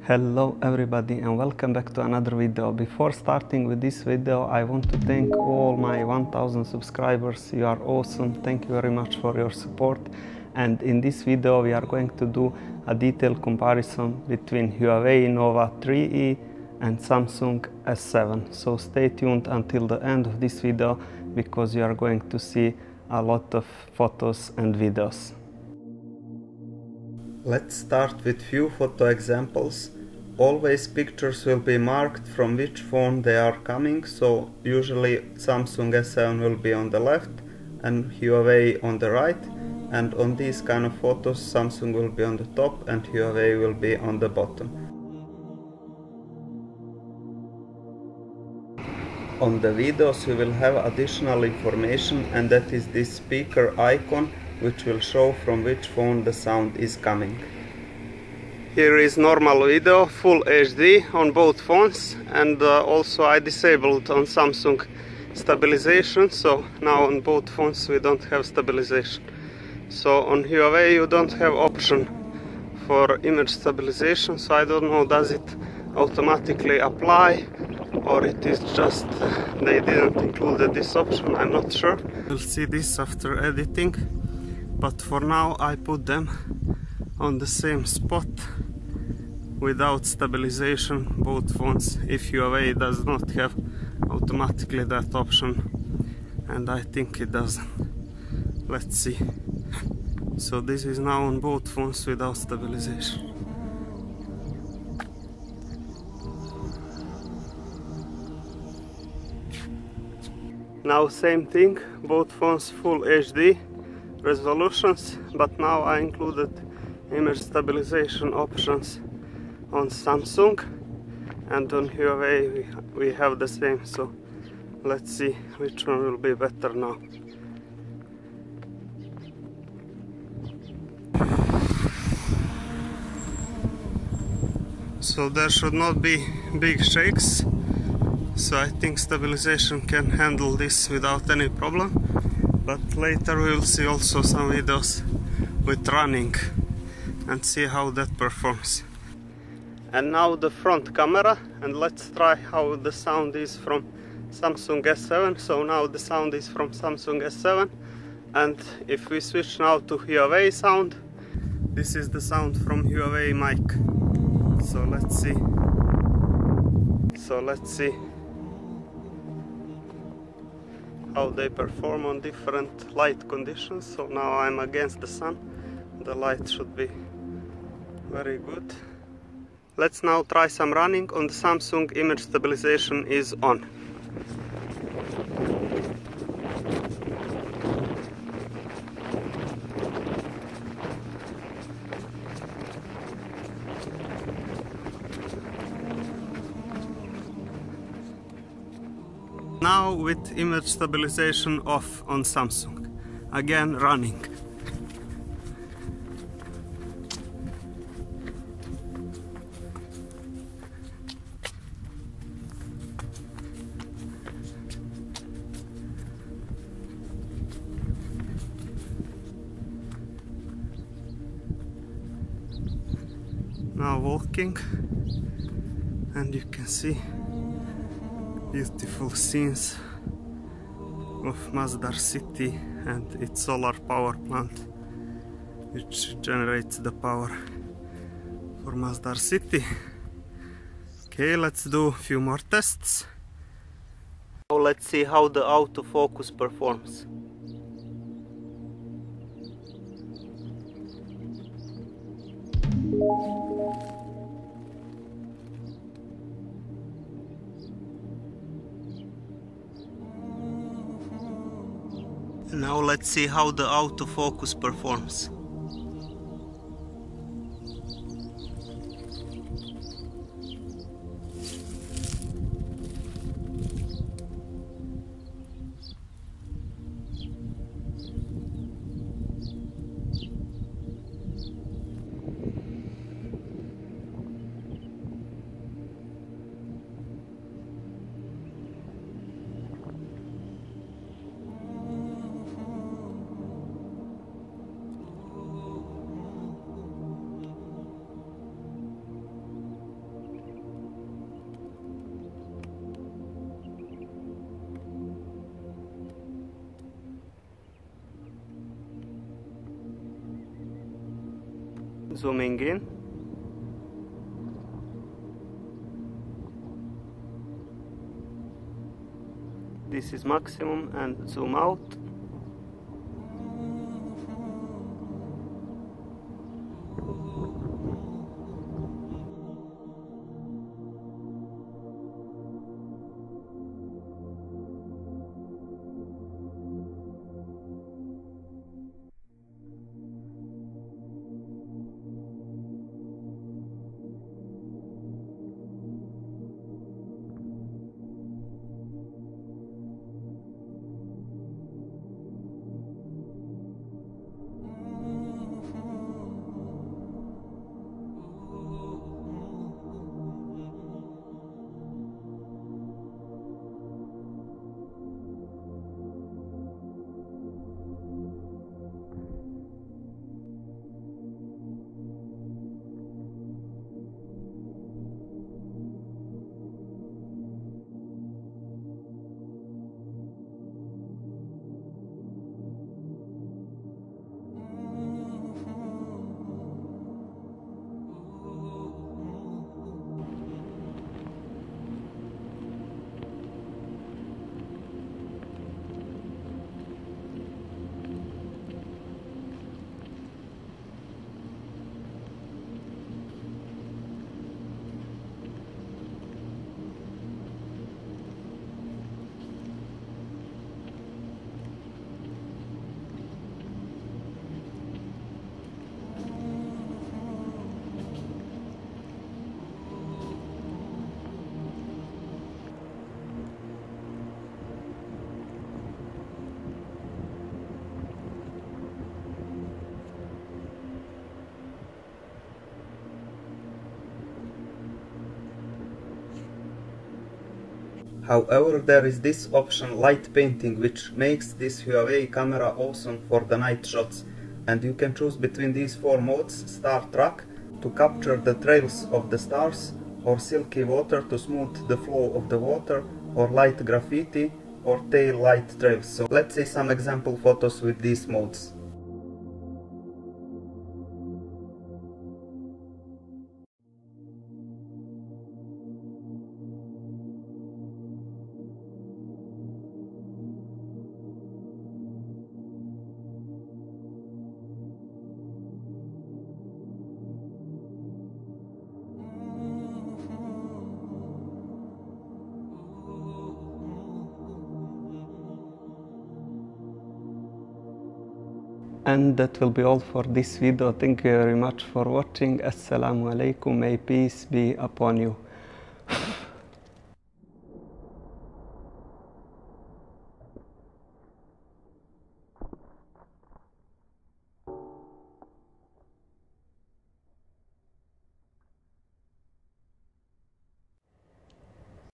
Hello everybody and welcome back to another video. Before starting with this video, I want to thank all my 1000 subscribers. You are awesome. Thank you very much for your support. And in this video we are going to do a detailed comparison between Huawei Nova 3E and Samsung S7. So stay tuned until the end of this video because you are going to see a lot of photos and videos. Let's start with few photo examples. Always pictures will be marked from which phone they are coming, so usually Samsung S7 will be on the left and Huawei on the right, and on these kind of photos Samsung will be on the top and Huawei will be on the bottom. On the videos you will have additional information, and that is this speaker icon which will show from which phone the sound is coming. Here is normal video, full HD on both phones, and also I disabled on Samsung stabilization, so now on both phones we don't have stabilization. So on Huawei you don't have option for image stabilization, so I don't know, does it automatically apply or it is just they didn't include this option, I'm not sure. We'll see this after editing, but for now I put them on the same spot without stabilization, both phones, if Huawei does not have automatically that option, and I think it doesn't. Let's see. So this is now on both phones without stabilization. Now same thing, both phones full HD resolutions, but now I included image stabilization options on Samsung, and on Huawei we have the same, so let's see which one will be better now. So there should not be big shakes, so I think stabilization can handle this without any problem, but later we will see also some videos with running and see how that performs. And now the front camera, and let's try how the sound is from Samsung S7. So now the sound is from Samsung S7, and if we switch now to Huawei sound, this is the sound from Huawei mic. So let's see how they perform on different light conditions. So now I'm against the sun, the light should be very good. Let's now try some running. On the Samsung, image stabilization is on. Now with image stabilization off on Samsung. Again running. Now walking, and you can see beautiful scenes of Masdar city and its solar power plant, which generates the power for Masdar city. Okay, let's do a few more tests. Now let's see how the autofocus performs. Now let's see how the autofocus performs. Zooming in. This is maximum, and zoom out. However, there is this option light painting, which makes this Huawei camera awesome for the night shots, and you can choose between these four modes: star track to capture the trails of the stars, or silky water to smooth the flow of the water, or light graffiti, or tail light trails. So let's see some example photos with these modes. And that will be all for this video. Thank you very much for watching. Assalamu alaikum. May peace be upon you.